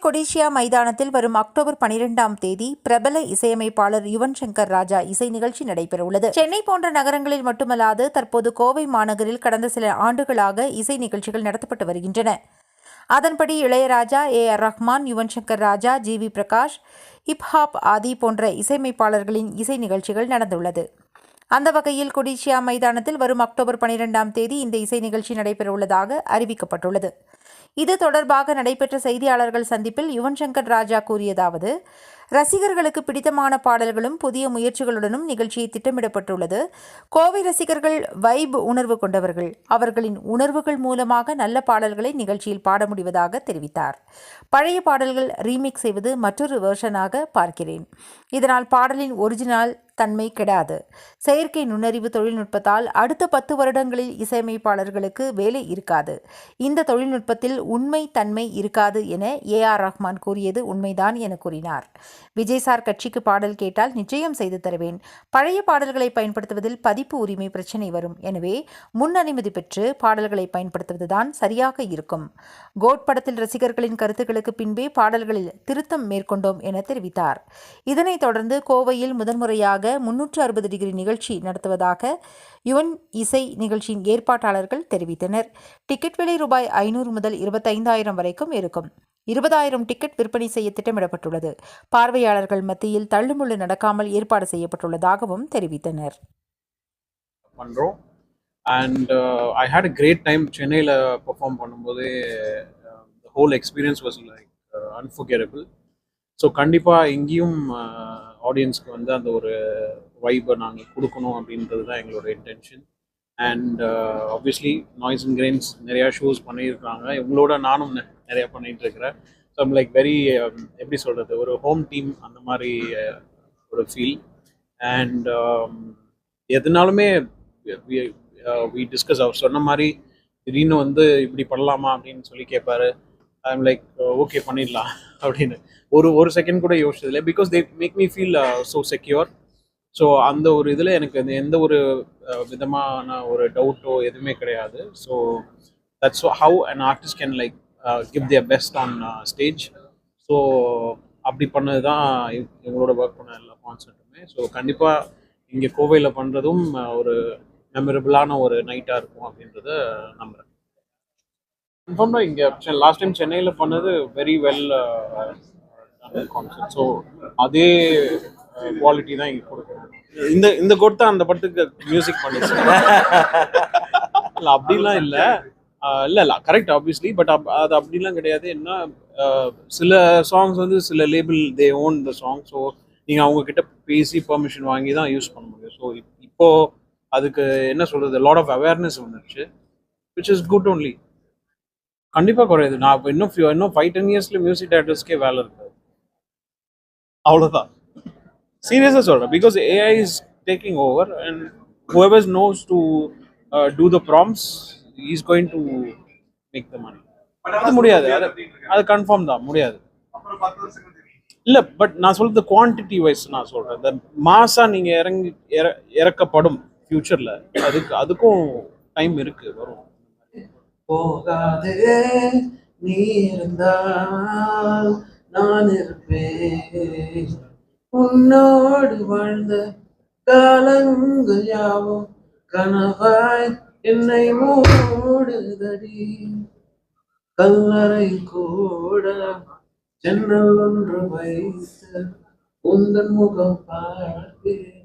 கொடிஷியா மைதானத்தில் வரும் அக்டோபர் 12ஆம் தேதி பிரபல இசையமைப்பாளர் யுவன் சங்கர் ராஜா இசை நிகழ்ச்சி நடைபெறவுள்ளது. சென்னை போன்ற நகரங்களில் மட்டுமல்லாது தற்போது கோவை மாநகரில் கடந்த சில ஆண்டுகளாக இசை நிகழ்ச்சிகள் நடத்தப்பட்டு வருகின்றன. அதன்படி Ilaiyaraaja, AR Rahman, Yuvan Shankar Raja, GV Prakash, hip hop ஆதி போன்ற இசையமைப்பாளர்களின் இசை நிகழ்ச்சிகள் நடந்துள்ளது. அந்த வகையில் கொடிஷியா மைதானத்தில் வரும் அக்டோபர் 12ஆம் தேதி இந்த இசை நிகழ்ச்சி நடைபெறவுள்ளதாக அறிவிக்கப்பட்டுள்ளது. இது தொடர்பாக நடைபெற்ற செய்தியாளர்கள் சந்திப்பில் யுவன் சங்கர் ராஜா கூறியதாவது: ரசிகர்களுக்கு பிடித்தமான பாடல்களும் புதிய முயற்சிகளுடனும் நிகழ்ச்சியை திட்டமிடப்பட்டுள்ளது. கோவை ரசிகர்கள் வைப் உணர்வு கொண்டவர்கள். அவர்களின் உணர்வுகள் மூலமாக நல்ல பாடல்களை நிகழ்ச்சியில் பாட முடிவதாக தெரிவித்தார். பழைய பாடல்கள் ரீமேக் செய்வது மற்றொரு வெர்ஷனாக பார்க்கிறேன். இதனால் பாடலின் ஒரிஜினல் தன்மை கெடாது. செயற்கை நுண்ணறிவு தொழில்நுட்பத்தால் அடுத்த 10 வருடங்களில் இசையமைப்பாளர்களுக்கு வேலை இருக்காது. இந்த தொழில்நுட்பத்தில் உண்மை தன்மை இருக்காது என AR ரஹ்மான் கூறியது உண்மைதான் என கூறினார். விஜய் சார் கட்சிக்கு பாடல் கேட்டால் நிச்சயம் செய்து தருவேன். பழைய பாடல்களை பயன்படுத்துவதில் பதிப்பு உரிமை பிரச்சினை வரும். எனவே முன் அனுமதி பெற்று பாடல்களை பயன்படுத்துவதுதான் சரியாக இருக்கும். கோட் படத்தில் ரசிகர்களின் கருத்துக்களுக்கு பின்பே பாடல்களில் திருத்தம் மேற்கொண்டோம் என தெரிவித்தார். இதனைத் தொடர்ந்து கோவையில் முதன்முறையாக 360 டிகிரி நிகழ்ச்சி நடத்துவதாக யுவன் இசை நிகழ்ச்சியின் ஏற்பாட்டாளர்கள் தெரிவித்தனர். டிக்கெட் விலை ரூபாய் 500 முதல் 25,000 வரைக்கும் இருக்கும். 20,000 டிக்கெட் விற்பனை செய்ய திட்டமிடப்பட்டுள்ளது. பார்வையாளர்கள் மத்தியில் தள்ளுமுள்ளு நடக்காமல் ஏற்பாடு செய்யப்பட்டுள்ளதாகவும் தெரிவித்தனர். And I had a great time சென்னையில் பெர்ஃபார்ம் பண்ணும்போது. The whole experience was like unforgettable. So கண்டிப்பாக இங்கேயும் ஆடியன்ஸ்க்கு வந்து அந்த ஒரு வைப்பை நாங்கள் கொடுக்கணும் அப்படின்றது தான் எங்களோட intention. And obviously noise and grains நிறையா ஷோஸ் பண்ணியிருக்காங்க. இவங்களோட நானும் நிறையா பண்ணிகிட்டு இருக்கிறேன். ஸோ ஐம் லைக் வெரி எப்படி சொல்கிறது, ஒரு ஹோம் டீம் அந்த மாதிரி ஒரு ஃபீல். அண்ட் எதுனாலுமே வி டிஸ்கஸ். அவர் சொன்ன மாதிரி திடீர்னு வந்து இப்படி பண்ணலாமா அப்படின்னு சொல்லி கேட்பாரு. ஐம் லைக் ஓகே பண்ணிடலாம் அப்படின்னு ஒரு செகண்ட் கூட யோசிச்சதில்லை. Because they make me feel so secure. So அந்த ஒரு இதில் எனக்கு எந்த ஒரு விதமான ஒரு டவுட்டோ எதுவுமே கிடையாது. So that's how an artist can like give their best on stage. So அப்படி பண்ணது தான் இவங்களோட ஒர்க் பண்ண எல்லா கான்சர்ட்டுமே. ஸோ கண்டிப்பாக இங்கே கோவையில் பண்ணுறதும் ஒரு மெமரபிளான ஒரு நைட்டாக இருக்கும் அப்படின்றத நம்புகிறேன். கன்ஃபார்ம்டாக இங்கே லாஸ்ட் டைம் சென்னையில் பண்ணது வெரி வெல் கான்சர்ட். ஸோ அதே குவாலிட்டி தான் இங்கே கொடுக்கணும். இந்த கோட் தான் அந்த படத்துக்கு மியூசிக் பண்ணிச்சு. இல்லை அப்படிலாம் இல்லை. இல்லை கரெக்ட் ஆப்வியஸ்லி. பட் அது அப்படிலாம் கிடையாது. என்ன சில சாங்ஸ் வந்து சில label they own the song. So நீங்கள் அவங்கக்கிட்ட பேசி பெர்மிஷன் வாங்கி தான் யூஸ் பண்ண முடியும். ஸோ இப்போது அதுக்கு என்ன சொல்கிறது, லாட் ஆஃப் அவேர்னஸ் வந்துடுச்சு, விச் இஸ் குட் ஒன்லி. கண்டிப்பாக குறையுது. நான் இன்னும் 5-10 இயர்ஸ்ல மியூசிக் டைரக்டர்ஸ்க்கே வேலை இருக்காது. அவ்வளோதான், சீரியஸாக சொல்கிறேன். Because AI is taking over and whoever knows to do the prompts is going to make the money. அது முடியாது, அது கன்ஃபார்ம் தான் முடியாது. இல்லை பட் நான் சொல்கிறது குவான்டிட்டி வைஸ் நான் சொல்கிறேன். இந்த மாசாக நீங்கள் இறக்கப்படும் ஃப்யூச்சரில் அதுக்கும் டைம் இருக்குது, வரும். போகாதே நீ இருந்தால் நான் இருப்பேன். உன்னோடு வாழ்ந்த காலங்கள் யாவும் கனவாய் என்னை மூடுதடி. கல்லறை கூட ஜன்னல் ஒன்று வைத்து உந்தன் முகம் பார்ப்பேன்.